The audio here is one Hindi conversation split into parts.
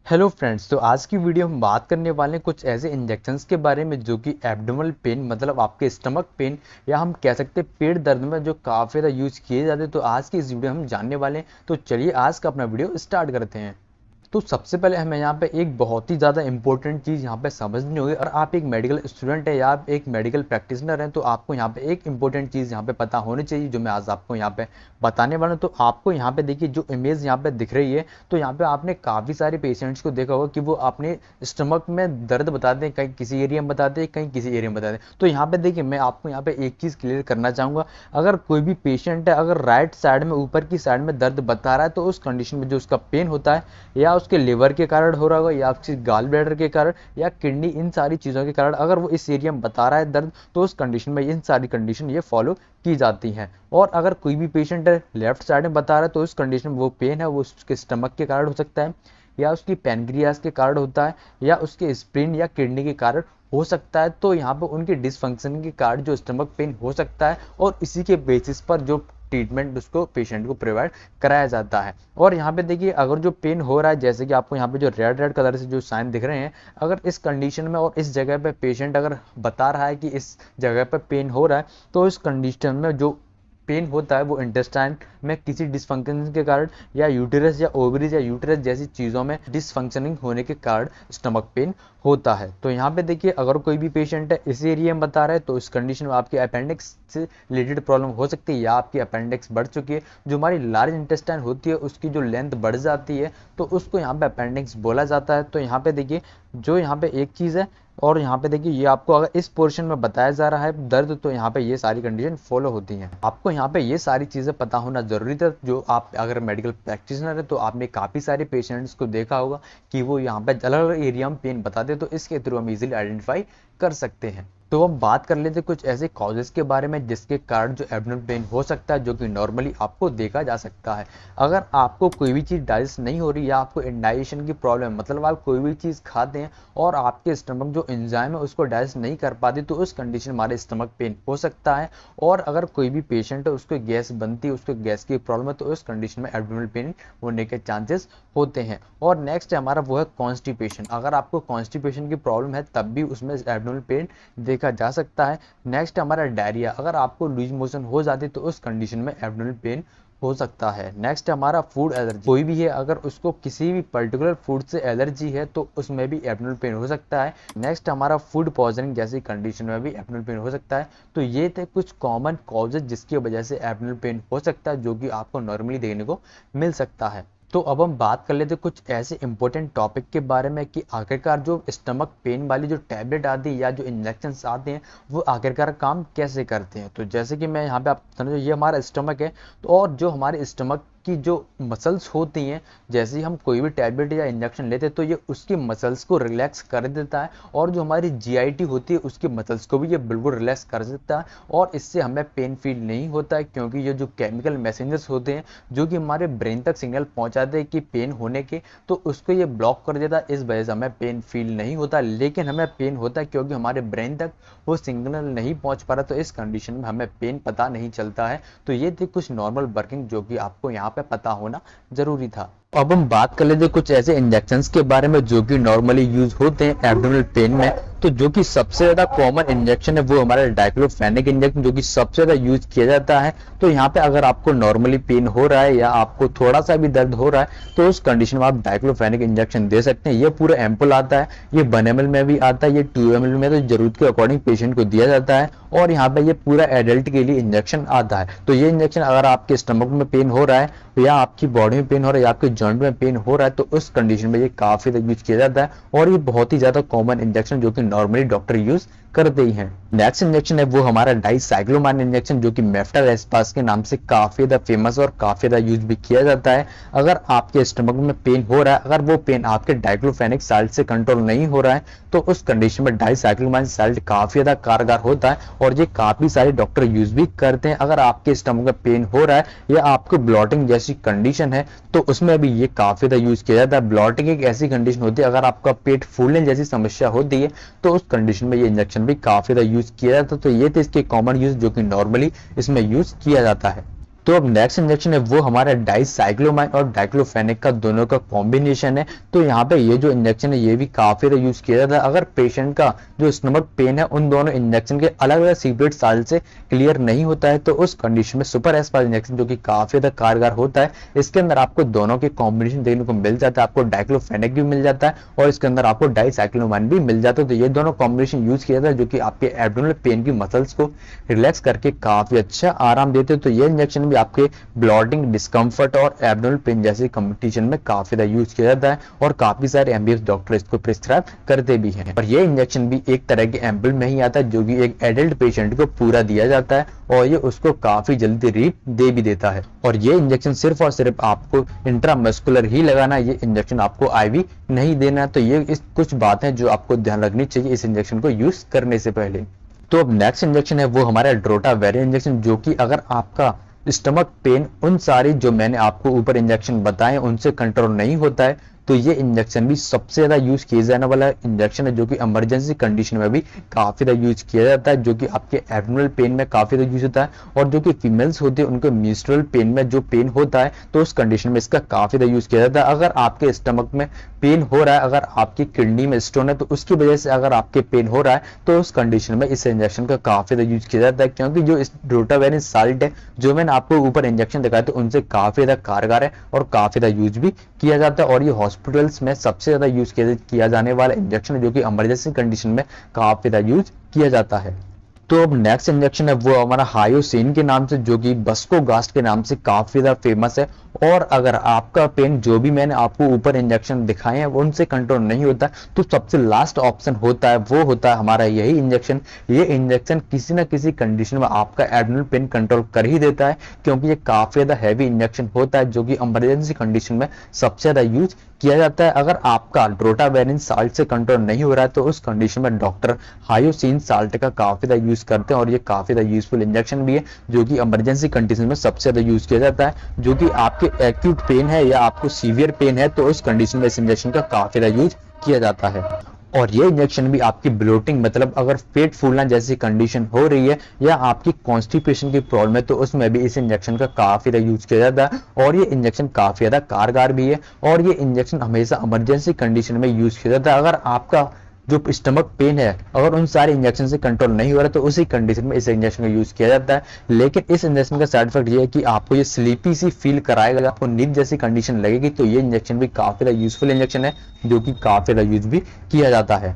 हेलो फ्रेंड्स, तो आज की वीडियो हम बात करने वाले हैं कुछ ऐसे इंजेक्शंस के बारे में जो कि एब्डोमिनल पेन मतलब आपके स्टमक पेन या हम कह सकते हैं पेट दर्द में जो काफ़ी ज़्यादा यूज़ किए जाते हैं। तो आज की इस वीडियो हम जानने वाले हैं। तो चलिए आज का अपना वीडियो स्टार्ट करते हैं। तो सबसे पहले हमें यहाँ पे एक बहुत ही ज़्यादा इंपॉर्टेंट चीज़ यहाँ पे समझनी होगी। और आप एक मेडिकल स्टूडेंट है या आप एक मेडिकल प्रैक्टिशनर हैं तो आपको यहाँ पे एक इंपॉर्टेंट चीज़ यहाँ पे पता होनी चाहिए जो मैं आज आपको यहाँ पे बताने वाला हूँ। तो आपको यहाँ पे देखिए जो इमेज यहाँ पे दिख रही है, तो यहाँ पे आपने काफ़ी सारे पेशेंट्स को देखा होगा कि वो अपने स्टमक में दर्द बताते हैं, कहीं किसी एरिया में बताते हैं, कहीं किसी एरिया में बताते हैं। तो यहाँ पे देखिए मैं आपको यहाँ पे एक चीज़ क्लियर करना चाहूँगा। अगर कोई भी पेशेंट है अगर राइट साइड में ऊपर की साइड में दर्द बता रहा है तो उस कंडीशन में जो उसका पेन होता है या उसके लिवर के कारण हो रहा होगा या आपकी गाल ब्लैडर के कारण या किडनी, इन सारी चीज़ों के कारण अगर वो इस एरिया में बता रहा है दर्द, तो उस कंडीशन में इन सारी कंडीशन ये फॉलो की जाती हैं। और अगर कोई भी पेशेंट है लेफ्ट साइड में बता रहा है तो उस कंडीशन में वो पेन है वो उसके स्टमक के कारण हो सकता है या उसकी पैनक्रियाज के कारण होता है या उसके स्प्लीन या किडनी के कारण हो सकता है। तो यहाँ पर उनके डिसफंक्शन के कारण जो स्टमक पेन हो सकता है और इसी के बेसिस पर जो ट्रीटमेंट उसको पेशेंट को प्रोवाइड कराया जाता है। और यहाँ पे देखिए अगर जो पेन हो रहा है, जैसे कि आपको यहाँ पे जो रेड रेड कलर से जो साइन दिख रहे हैं, अगर इस कंडीशन में और इस जगह पे पेशेंट अगर बता रहा है कि इस जगह पे पेन हो रहा है, तो इस कंडीशन में जो पेन होता है वो इंटेस्टाइन में किसी डिसफंक्शन के कारण या यूटेरस या ओवरीज या यूटेरस जैसी चीज़ों में डिसफंक्शनिंग होने के कारण स्टमक पेन होता है। तो यहाँ पे देखिए अगर कोई भी पेशेंट है इस एरिया में बता रहा है तो इस कंडीशन में आपकी अपेंडिक्स से रिलेटेड प्रॉब्लम हो सकती है या आपकी अपेंडिक्स बढ़ चुकी है। जो हमारी लार्ज इंटेस्टाइन होती है उसकी जो लेंथ बढ़ जाती है तो उसको यहाँ पे अपेंडिक्स बोला जाता है। तो यहाँ पे देखिए जो यहाँ पे एक चीज़ है, और यहाँ पे देखिए ये आपको अगर इस पोर्शन में बताया जा रहा है दर्द तो यहाँ पे ये सारी कंडीशन फॉलो होती हैं। आपको यहाँ पे ये सारी चीज़ें पता होना जरूरी था। जो आप अगर मेडिकल प्रैक्टिशनर है तो आपने काफ़ी सारे पेशेंट्स को देखा होगा कि वो यहाँ पे अलग अलग एरिया में पेन बताते हैं, तो इसके थ्रू हम इजीली आइडेंटिफाई कर सकते हैं। तो हम बात कर लेते कुछ ऐसे कॉजेस के बारे में जिसके कारण जो एब्डोमेनल पेन हो सकता है जो कि नॉर्मली आपको देखा जा सकता है। अगर आपको कोई भी चीज़ डाइजेस्ट नहीं हो रही या आपको इंडाइजेशन की प्रॉब्लम मतलब आप कोई भी चीज़ खाते हैं और आपके स्टमक जो एंजाइम है उसको डाइजेस्ट नहीं कर पाती, तो उस कंडीशन हमारे स्टमक पेन हो सकता है। और अगर कोई भी पेशेंट है उसको गैस बनती है, उसको गैस की प्रॉब्लम है, तो उस कंडीशन में एब्डोमेनल पेन होने के चांसेस होते हैं। और नेक्स्ट है हमारा वो है कॉन्स्टिपेशन। अगर आपको कॉन्स्टिपेशन की प्रॉब्लम है तब भी उसमें एब्डोमेनल पेन देखा जा सकता है। नेक्स्ट हमारा डायरिया। अगर आपको लूज मोशन हो जाती तो उस कंडीशन में एब्डोमेनल पेन हो सकता है। नेक्स्ट हमारा फूड एलर्जी। कोई भी है अगर उसको किसी भी पर्टिकुलर फूड से एलर्जी है तो उसमें भी एब्डोमेनल पेन हो सकता है। नेक्स्ट हमारा फूड पॉइजनिंग जैसी कंडीशन में भी एब्डोमेनल पेन हो सकता है। तो ये थे कुछ कॉमन कॉजेज जिसकी वजह से एब्डोमेनल पेन हो सकता है जो कि आपको नॉर्मली देखने को मिल सकता है। तो अब हम बात कर लेते कुछ ऐसे इंपॉर्टेंट टॉपिक के बारे में कि आखिरकार जो स्टमक पेन वाली जो टैबलेट आती है या जो इंजेक्शंस आते हैं वो आखिरकार काम कैसे करते हैं। तो जैसे कि मैं यहाँ पे आप समझो ये हमारा स्टमक है, तो और जो हमारे स्टमक की जो मसल्स होती हैं, जैसे ही हम कोई भी टैबलेट या इंजेक्शन लेते हैं तो ये उसकी मसल्स को रिलैक्स कर देता है और जो हमारी जीआईटी होती है उसकी मसल्स को भी ये बिल्कुल रिलैक्स कर देता है और इससे हमें पेन फील नहीं होता है, क्योंकि ये जो केमिकल मैसेंजर्स होते हैं जो कि हमारे ब्रेन तक सिग्नल पहुंचाते हैं कि पेन होने के, तो उसको ये ब्लॉक कर देता है। इस वजह से हमें पेन फील नहीं होता, लेकिन हमें पेन होता है क्योंकि हमारे ब्रेन तक वो सिग्नल नहीं पहुंच पा रहा। तो इस कंडीशन में हमें पेन पता नहीं चलता है। तो ये थी कुछ नॉर्मल वर्किंग जो कि आपको यहाँ पे पता होना जरूरी था। अब हम बात कर लेते कुछ ऐसे इंजेक्शंस के बारे में जो कि नॉर्मली यूज होते हैं एब्डोमिनल पेन में। तो जो कि सबसे ज्यादा कॉमन इंजेक्शन है वो हमारा डाइक्लोफेनेक इंजेक्शन जो कि सबसे ज्यादा यूज किया जाता है। तो यहाँ पे अगर आपको नॉर्मली पेन हो रहा है या आपको थोड़ा सा भी दर्द हो रहा है तो उस कंडीशन में आप डाइक्लोफेनेक इंजेक्शन दे सकते हैं। ये पूरा एम्पुल आता है, ये 1 ml में भी आता है, ये 2 ml में, तो जरूरत के अकॉर्डिंग पेशेंट को दिया जाता है। और यहाँ पे ये पूरा एडल्ट के लिए इंजेक्शन आता है। तो ये इंजेक्शन अगर आपके स्टमक में पेन हो रहा है या आपकी बॉडी में पेन हो रहा है या आपके जॉइंट में पेन हो रहा है तो उस कंडीशन में ये काफी यूज किया जाता है और ये बहुत ही ज्यादा कॉमन इंजेक्शन जो कि नॉर्मली डॉक्टर यूज करते ही हैं। नेक्स्ट इंजेक्शन है वो हमारा डाइसाइक्लोमाइन इंजेक्शन जो कि मेफ्टाल एस्पास के नाम से काफी ज्यादा फेमस और काफी ज्यादा यूज भी किया जाता है। अगर आपके स्टमक में पेन हो रहा है, अगर वो पेन आपके डाइक्लोफेनेक साल्ट से कंट्रोल नहीं हो रहा है तो उस कंडीशन में डाइसाइक्लोमाइन साल्ट काफी ज्यादा कारगर होता है और ये काफी सारे डॉक्टर यूज भी करते हैं। अगर आपके स्टमक में पेन हो रहा है या आपको ब्लॉटिंग जैसी कंडीशन है तो उसमें भी ये काफी ज्यादा यूज किया जाता है। ब्लॉटिंग एक ऐसी कंडीशन होती है अगर आपका पेट फूलने जैसी समस्या होती है तो उस कंडीशन में ये इंजेक्शन भी काफी ज्यादा यूज किया जाता है। तो ये थे इसके कॉमन यूज जो कि नॉर्मली इसमें यूज किया जाता है। तो अब नेक्स्ट इंजेक्शन है वो हमारा डाइसाइक्लोमाइन और डाइक्लोफेनेक का दोनों का कॉम्बिनेशन है। तो यहाँ पे ये जो इंजेक्शन है ये भी काफी ज्यादा यूज किया जाता है। अगर पेशेंट का जो स्टमक पेन है उन दोनों इंजेक्शन के अलग अलग सीक्रेट साल से क्लियर नहीं होता है तो उस कंडीशन में सुपर एस्पार इंजेक्शन जो कि काफी ज्यादा कारगर होता है, इसके अंदर आपको दोनों के कॉम्बिनेशन देखने को मिल जाता है। आपको डाइक्लोफेनेक भी मिल जाता है और इसके अंदर आपको डाइसाइक्लोमाइन भी मिल जाता है। तो ये दोनों कॉम्बिनेशन यूज किया जाता है जो कि आपके एब्डोमिनल पेन की मसल्स को रिलैक्स करके काफी अच्छा आराम देते हैं। तो ये इंजेक्शन भी आपके ब्लॉटिंग, डिस्कम्फर्ट और एब्डोमिनल पेन जैसे कंडीशन में काफी ज्यादा यूज किया जाता है और काफी सारे एमबीबीएस डॉक्टर इसको प्रिस्क्राइब करते भी हैं। और ये इंजेक्शन भी एक तरह के एम्पल में ही आता है जो कि एक एडल्ट पेशेंट को पूरा दिया जाता है और ये उसको काफी जल्दी रिलीफ दे भी देता है। और ये इंजेक्शन सिर्फ और सिर्फ आपको इंट्रामस्कुलर ही लगाना है, ये इंजेक्शन आपको आईवी नहीं देना है। तो ये इस कुछ बातें जो आपको ध्यान रखनी चाहिए इस इंजेक्शन को यूज करने से पहले। तो अब नेक्स्ट इंजेक्शन है वो हमारा ड्रोटावेरिन इंजेक्शन, जो कि अगर आपका स्टमक पेन उन सारी जो मैंने आपको ऊपर इंजेक्शन बताए उनसे कंट्रोल नहीं होता है तो ये इंजेक्शन भी सबसे ज्यादा यूज किया जाने वाला इंजेक्शन है जो कि इमरजेंसी कंडीशन में भी काफी ज्यादा यूज किया जाता है, जो कि आपके एब्डोमिनल पेन में काफी ज्यादा यूज होता है। और जो कि फीमेल्स होती है उनके मेंस्ट्रुअल पेन में जो पेन होता है तो उस कंडीशन में इसका काफी ज्यादा यूज किया जाता है। अगर आपके स्टमक में पेन हो रहा है, अगर आपकी किडनी में स्टोन है तो उसकी वजह से अगर आपके पेन हो रहा है तो उस कंडीशन में इस इंजेक्शन का काफी ज्यादा यूज किया जाता है, क्योंकि जो इस ड्रोटावेरिन साल्ट है जो मैंने आपको ऊपर इंजेक्शन दिखाया था उनसे काफी ज्यादा कारगर है और काफी ज्यादा यूज भी किया जाता है। और ये हॉस्पिटल्स में सबसे ज्यादा यूज किया जाने वाला इंजेक्शन है जो कि इमरजेंसी कंडीशन में काफी ज्यादा यूज किया जाता है। तो अब नेक्स्ट इंजेक्शन है वो हमारा हायोसिन के नाम से, जो कि बस्कोगास्ट के नाम से काफी ज्यादा फेमस है। और अगर आपका पेन जो भी मैंने आपको ऊपर इंजेक्शन दिखाए हैं उनसे कंट्रोल नहीं होता तो सबसे लास्ट ऑप्शन होता है वो होता है हमारा यही इंजेक्शन। ये इंजेक्शन किसी ना किसी कंडीशन में आपका एब्डोमिनल पेन कंट्रोल कर ही देता है, क्योंकि ये काफी ज्यादा हैवी इंजेक्शन होता है जो कि इमरजेंसी कंडीशन में सबसे ज्यादा यूज किया जाता है। अगर आपका ड्रोटावेरिन साल्ट से कंट्रोल नहीं हो रहा है तो उस कंडीशन में डॉक्टर हायोसिन साल्ट का काफी ज्यादा यूज करते हैं और ये काफी ज्यादा यूजफुल इंजेक्शन भी है जो कि इमरजेंसी कंडीशन में सबसे ज्यादा यूज किया जाता है। जो कि आपके एक्यूट पेन है या आपको सीवियर पेन है तो उस कंडीशन में इस इंजेक्शन का काफी ज्यादा यूज किया जाता है। और ये इंजेक्शन भी आपकी ब्लोटिंग मतलब अगर पेट फूलना जैसी कंडीशन हो रही है या आपकी कॉन्स्टिपेशन की प्रॉब्लम है तो उसमें भी इस इंजेक्शन का काफी ज्यादा यूज किया जाता है और ये इंजेक्शन काफी ज्यादा कारगर भी है। और ये इंजेक्शन हमेशा इमरजेंसी कंडीशन में यूज किया जाता है। अगर आपका जो स्टमक पेन है अगर उन सारे इंजेक्शन से कंट्रोल नहीं हो रहा तो उसी कंडीशन में इस इंजेक्शन का यूज किया जाता है। लेकिन इस इंजेक्शन का साइड इफेक्ट ये है कि आपको ये स्लीपी सी फील कराएगा, आपको नींद जैसी कंडीशन लगेगी। तो ये इंजेक्शन भी काफी ज्यादा यूजफुल इंजेक्शन है जो कि काफी ज्यादा यूज भी किया जाता है।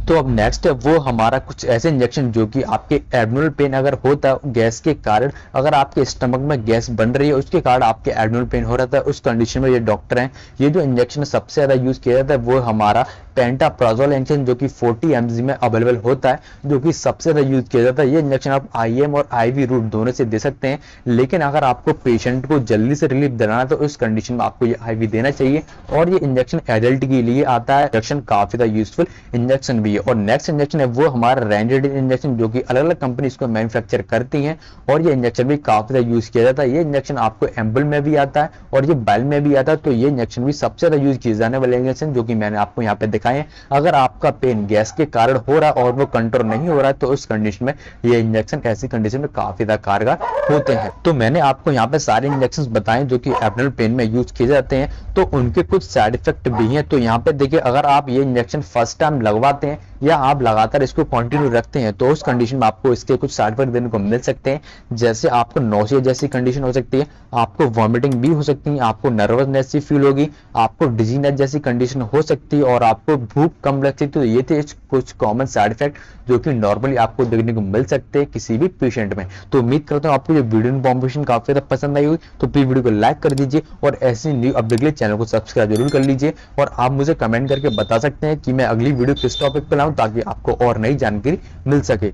तो अब नेक्स्ट है वो हमारा कुछ ऐसे इंजेक्शन जो कि आपके एब्डोमिनल पेन अगर होता है गैस के कारण, अगर आपके स्टमक में गैस बन रही है उसके कारण आपके एब्डोमिनल पेन हो रहा है उस कंडीशन में ये डॉक्टर हैं ये जो इंजेक्शन सबसे ज्यादा यूज किया जाता है वो हमारा पेंटाप्राजोल इंजेक्शन जो कि 40 mg में अवेलेबल होता है, जो कि सबसे ज्यादा यूज किया जाता है। ये इंजेक्शन आप IM और IV रूट दोनों से दे सकते हैं, लेकिन अगर आपको पेशेंट को जल्दी से रिलीफ देना है तो उस कंडीशन में आपको ये IV देना चाहिए। और ये इंजेक्शन एडल्ट के लिए आता है, इंजेक्शन काफी ज्यादा यूजफुल इंजेक्शन भी है। और नेक्स्ट इंजेक्शन है वो हमारा रेंजेडिन इंजेक्शन जो कि अलग अलग कंपनी इसको मैन्युफैक्चर करती हैं और ये इंजेक्शन भी काफी ज्यादा यूज किया जाता है। ये इंजेक्शन आपको एम्बल में भी आता है और ये बैल में भी आता है। तो ये इंजेक्शन भी सबसे ज्यादा यूज किए जाने वाले इंजेक्शन जो कि मैंने आपको यहाँ पे दिखाए हैं। अगर आपका पेन गैस के कारण हो रहा है और वो कंट्रोल नहीं हो रहा है तो उस कंडीशन में ये इंजेक्शन ऐसी कंडीशन में काफी ज्यादा कारगर होते हैं। तो मैंने आपको यहाँ पे सारे इंजेक्शन बताए जो कि एब्डोमिनल पेन में यूज किए जाते हैं, तो उनके कुछ साइड इफेक्ट भी हैं। तो यहाँ पे देखिए, अगर आप ये इंजेक्शन फर्स्ट टाइम लगवाते हैं या आप लगातार इसको कंटिन्यू रखते हैं तो उस कंडीशन में आपको इसके कुछ साइड इफेक्ट देने को मिल सकते हैं। जैसे आपको नोसिया जैसी कंडीशन हो सकती है, आपको वॉमिटिंग भी हो सकती है, आपको नर्वसनेस सी फील होगी, आपको डिजीनेस जैसी कंडीशन हो सकती है और आपको भूख कम लगती है। तो ये थे कुछ कॉमन साइड इफेक्ट जो कि नॉर्मली आपको देखने को मिल सकते हैं किसी भी पेशेंट में। तो उम्मीद करता हूँ आपको ये वीडियो इन्फॉर्मेशन काफी ज्यादा पसंद आई हुई, तो प्लीज वीडियो को लाइक कर दीजिए और ऐसी न्यू अपडेट के लिए चैनल को सब्सक्राइब जरूर कर लीजिए। और आप मुझे कमेंट करके बता सकते हैं कि मैं अगली वीडियो किस टॉपिक पर लाऊं ताकि आपको और नई जानकारी मिल सके।